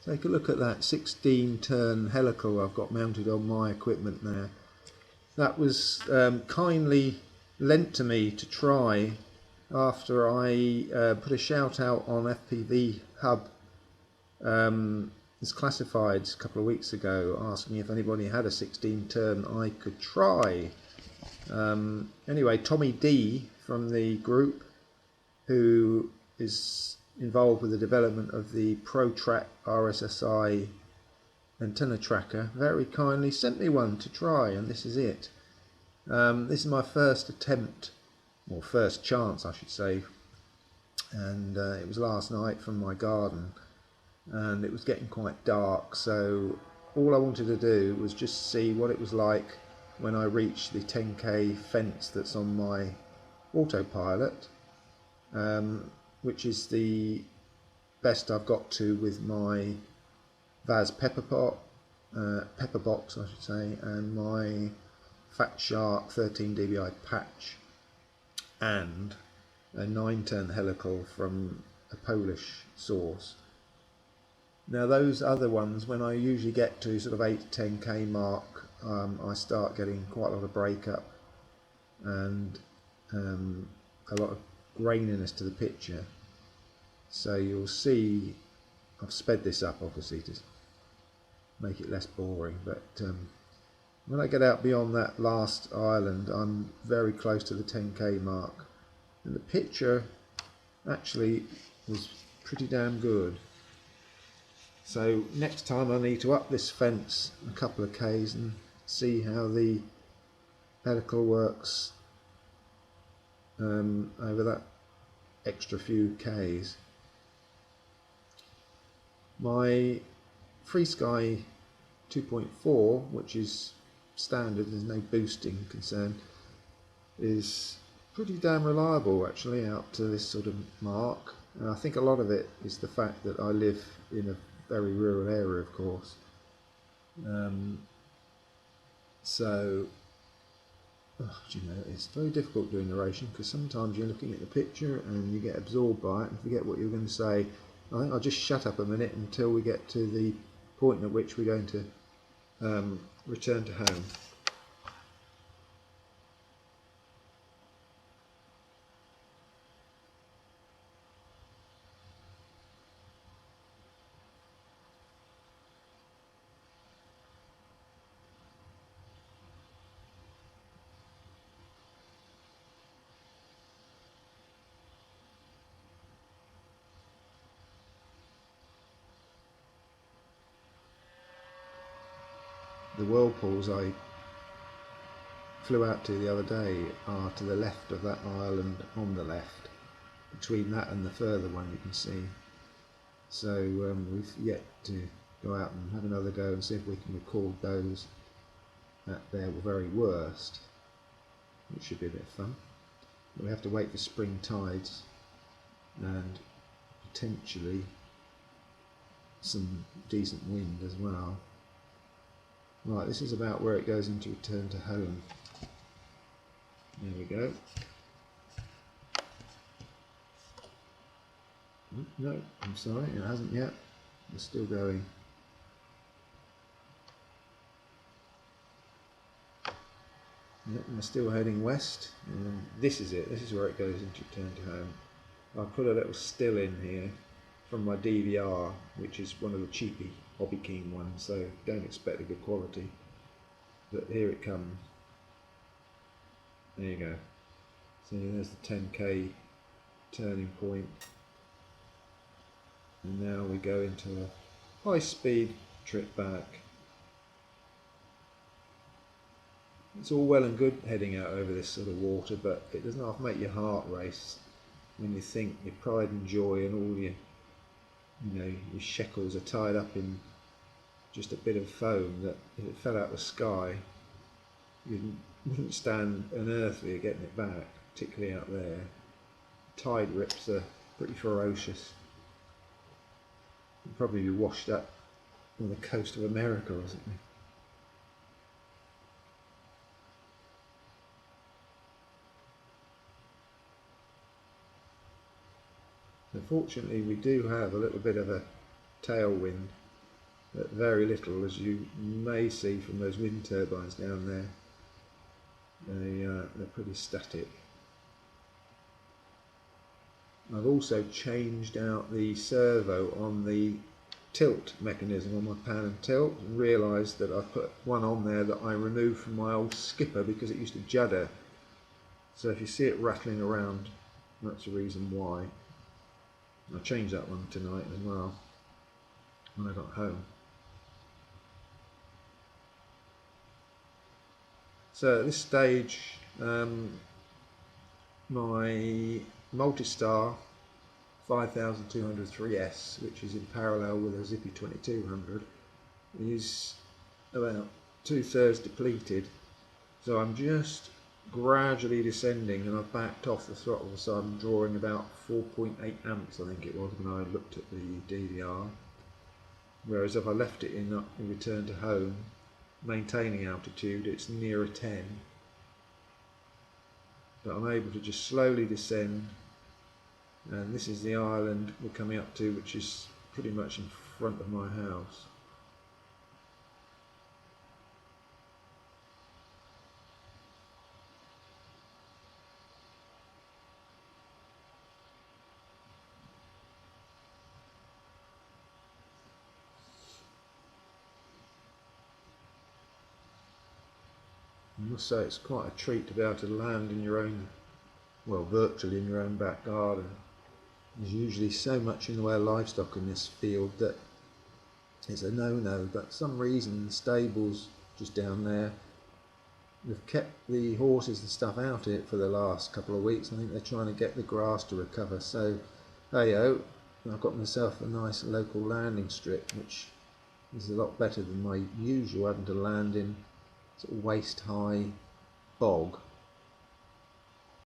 Take a look at that 16 turn helical I've got mounted on my equipment there. That was kindly lent to me to try after I put a shout out on fpvhubuk as classifieds a couple of weeks ago, asking if anybody had a 16 turn I could try. Anyway, Tommy D from the group, who is involved with the development of the ProTrack RSSI antenna tracker, very kindly sent me one to try, and this is it. This is my first attempt, or first chance I should say, and it was last night from my garden, and it was getting quite dark, so all I wanted to do was just see what it was like when I reached the 10k fence that's on my autopilot, which is the best I've got to with my Vaz pepperbox I should say, and my Fat Shark 13 dBi patch, and a 9-turn helical from a Polish source. Now those other ones, when I usually get to sort of 8 to 10k mark, I start getting quite a lot of breakup and a lot of graininess to the picture. So you'll see I've sped this up obviously to make it less boring, but when I get out beyond that last island, I'm very close to the 10k mark, and the picture actually was pretty damn good. So next time I need to up this fence a couple of k's and see how the helical works over that extra few k's. My FreeSky 2.4, which is standard, there's no boosting concern, is pretty damn reliable actually out to this sort of mark, and I think a lot of it is the fact that I live in a very rural area, of course, so you know, it's very difficult doing narration because sometimes you're looking at the picture and you get absorbed by it and forget what you're going to say. I think I'll just shut up a minute until we get to the point at which we're going to return to home. The whirlpools I flew out to the other day are to the left of that island, on the left, between that and the further one you can see. So we've yet to go out and have another go and see if we can record those at their very worst, which should be a bit of fun. But we have to wait for spring tides and potentially some decent wind as well. Right, this is about where it goes into return to home. There we go. No, I'm sorry, it hasn't yet. It's still going. Yep, we're still heading west, and this is it. This is where it goes into return to home. I put a little still in here from my DVR, which is one of the cheapy Hobby King ones, so don't expect a good quality. But here it comes. There you go. So there's the 10k turning point. And now we go into a high speed trip back. It's all well and good heading out over this sort of water, but it doesn't half make your heart race when you think your pride and joy and all your, your shekels are tied up in just a bit of foam that if it fell out of the sky, you wouldn't stand an earthly getting it back, particularly out there. Tide rips are pretty ferocious. You'd probably be washed up on the coast of America or something. So fortunately we do have a little bit of a tailwind but very little, as you may see from those wind turbines down there. They're pretty static. I've also changed out the servo on the tilt mechanism on my pan and tilt, and realised that I put one on there that I removed from my old skipper because it used to judder. So if you see it rattling around, that's the reason why. I'll change that one tonight as well when I got home. So at this stage, my Multistar 5203S, which is in parallel with a Zippy 2200, is about 2/3 depleted. So I'm just gradually descending, and I've backed off the throttle, so I'm drawing about 4.8 amps, I think it was, when I looked at the DVR. Whereas if I left it in return to home, maintaining altitude, it's nearer 10. But I'm able to just slowly descend, and this is the island we're coming up to, which is pretty much in front of my house. I must say it's quite a treat to be able to land in your own, well, virtually in your own back garden. There's usually so much in the way of livestock in this field that it's a no-no, but for some reason the stables just down there, they've kept the horses and stuff out of it for the last couple of weeks. I think they're trying to get the grass to recover, so hey-oh, I've got myself a nice local landing strip, which is a lot better than my usual having to land in sort of waist-high bog.